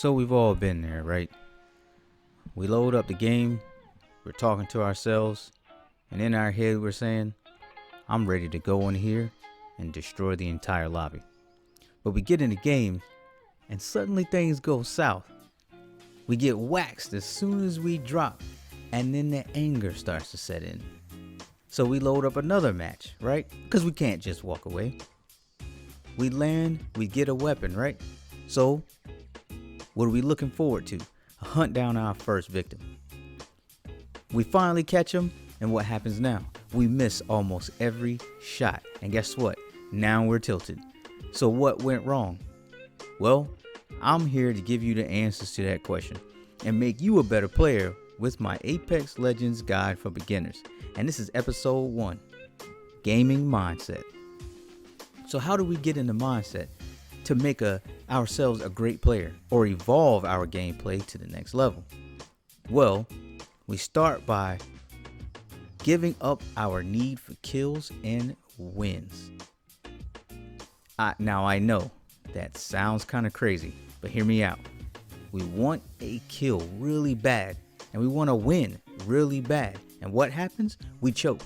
So we've all been there, right? We load up the game, we're talking to ourselves, and in our head we're saying, I'm ready to go in here and destroy the entire lobby. But we get in the game, and suddenly things go south. We get waxed as soon as we drop, and then the anger starts to set in. So we load up another match, right? Because we can't just walk away. We land, we get a weapon, right? So what are we looking forward to? Hunt down our first victim. We finally catch him, and what happens now? We miss almost every shot. And guess what? Now we're tilted. So what went wrong? Well, I'm here to give you the answers to that question and make you a better player with my Apex Legends Guide for Beginners. And this is episode 1, Gaming Mindset. So how do we get in the mindset to make ourselves a great player or evolve our gameplay to the next level? Well, we start by giving up our need for kills and wins. Now I know that sounds kind of crazy, but hear me out. We want a kill really bad, and we want to win really bad. And what happens? We choke.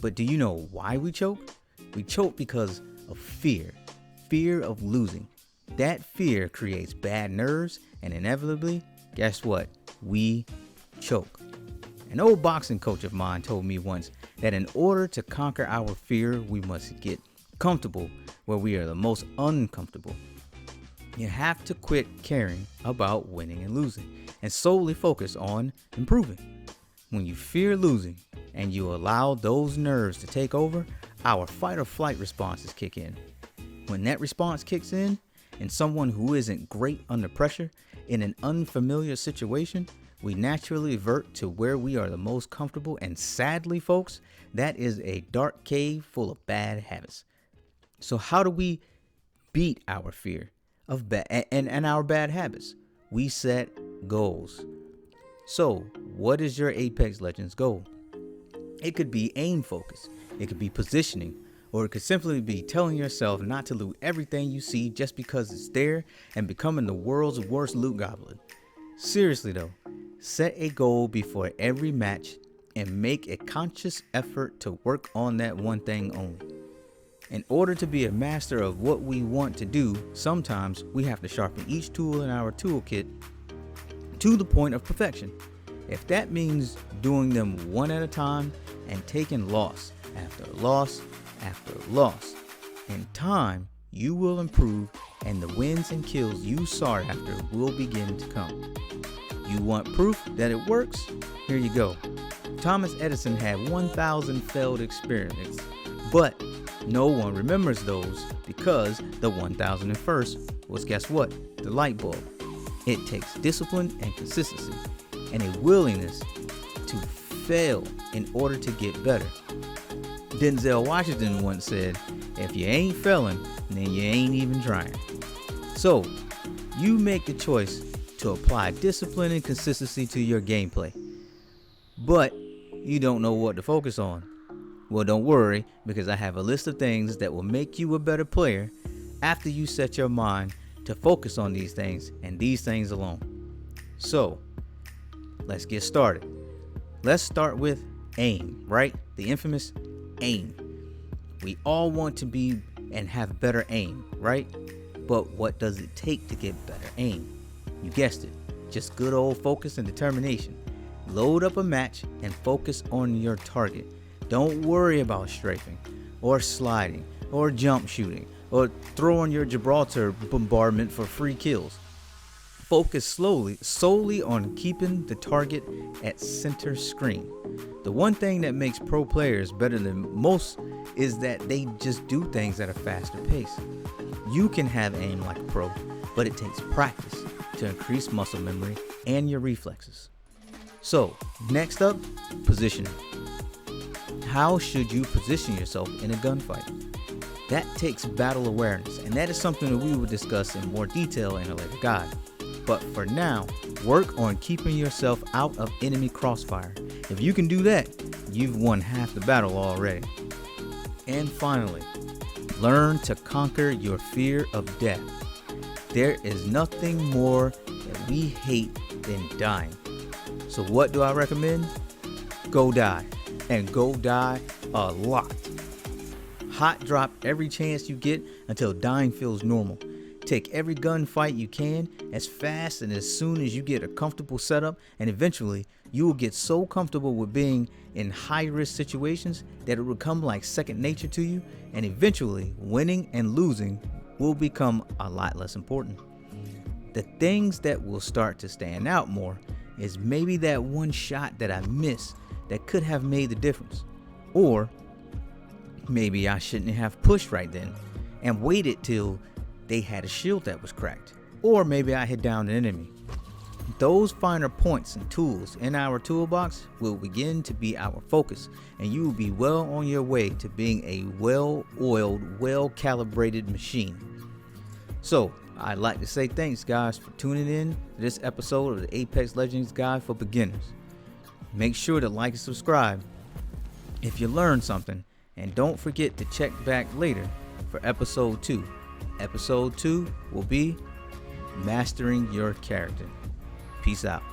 But do you know why we choke? We choke because of fear of losing. That fear creates bad nerves, and inevitably, guess what? We choke. An old boxing coach of mine told me once that in order to conquer our fear, we must get comfortable where we are the most uncomfortable. You have to quit caring about winning and losing and solely focus on improving. When you fear losing and you allow those nerves to take over, our fight or flight responses kick in. When that response kicks in, and someone who isn't great under pressure in an unfamiliar situation, we naturally revert to where we are the most comfortable. And sadly, folks, that is a dark cave full of bad habits. So how do we beat our fear of and our bad habits? We set goals. So what is your Apex Legends goal? It could be aim focus. It could be positioning. Or it could simply be telling yourself not to loot everything you see just because it's there and becoming the world's worst loot goblin. Seriously though, set a goal before every match and make a conscious effort to work on that one thing only. In order to be a master of what we want to do, sometimes we have to sharpen each tool in our toolkit to the point of perfection. If that means doing them one at a time and taking loss after loss after loss, in time you will improve and the wins and kills you sought after will begin to come. You want proof that it works? Here you go. Thomas Edison had 1,000 failed experiments, but no one remembers those because the 1,001st was, guess what? The light bulb. It takes discipline and consistency and a willingness to fail in order to get better. Denzel Washington once said, if you ain't failing, then you ain't even trying. So, you make the choice to apply discipline and consistency to your gameplay. But you don't know what to focus on. Well, don't worry, because I have a list of things that will make you a better player after you set your mind to focus on these things and these things alone. So, let's get started. Let's start with aim, right? The infamous aim. We all want to be and have better aim, right? But what does it take to get better aim? You guessed it, just good old focus and determination. Load up a match and focus on your target. Don't worry about strafing or sliding or jump shooting or throwing your Gibraltar bombardment for free kills. Focus solely on keeping the target at center screen. The one thing that makes pro players better than most is that they just do things at a faster pace. You can have aim like a pro, but it takes practice to increase muscle memory and your reflexes. So, next up, positioning. How should you position yourself in a gunfight? That takes battle awareness, and that is something that we will discuss in more detail in a later guide. But for now, work on keeping yourself out of enemy crossfire. If you can do that, you've won half the battle already. And finally, learn to conquer your fear of death. There is nothing more that we hate than dying. So what do I recommend? Go die, and go die a lot. Hot drop every chance you get until dying feels normal. Take every gunfight you can as fast and as soon as you get a comfortable setup, and eventually you will get so comfortable with being in high risk situations that it will become like second nature to you, and eventually winning and losing will become a lot less important. The things that will start to stand out more is maybe that one shot that I missed that could have made the difference. Or maybe I shouldn't have pushed right then and waited till they had a shield that was cracked. Or maybe I had downed an enemy. Those finer points and tools in our toolbox will begin to be our focus, and you will be well on your way to being a well-oiled, well-calibrated machine. So, I'd like to say thanks, guys, for tuning in to this episode of the Apex Legends Guide for Beginners. Make sure to like and subscribe if you learned something, and don't forget to check back later for episode 2. Episode 2 will be Mastering Your Character. Peace out.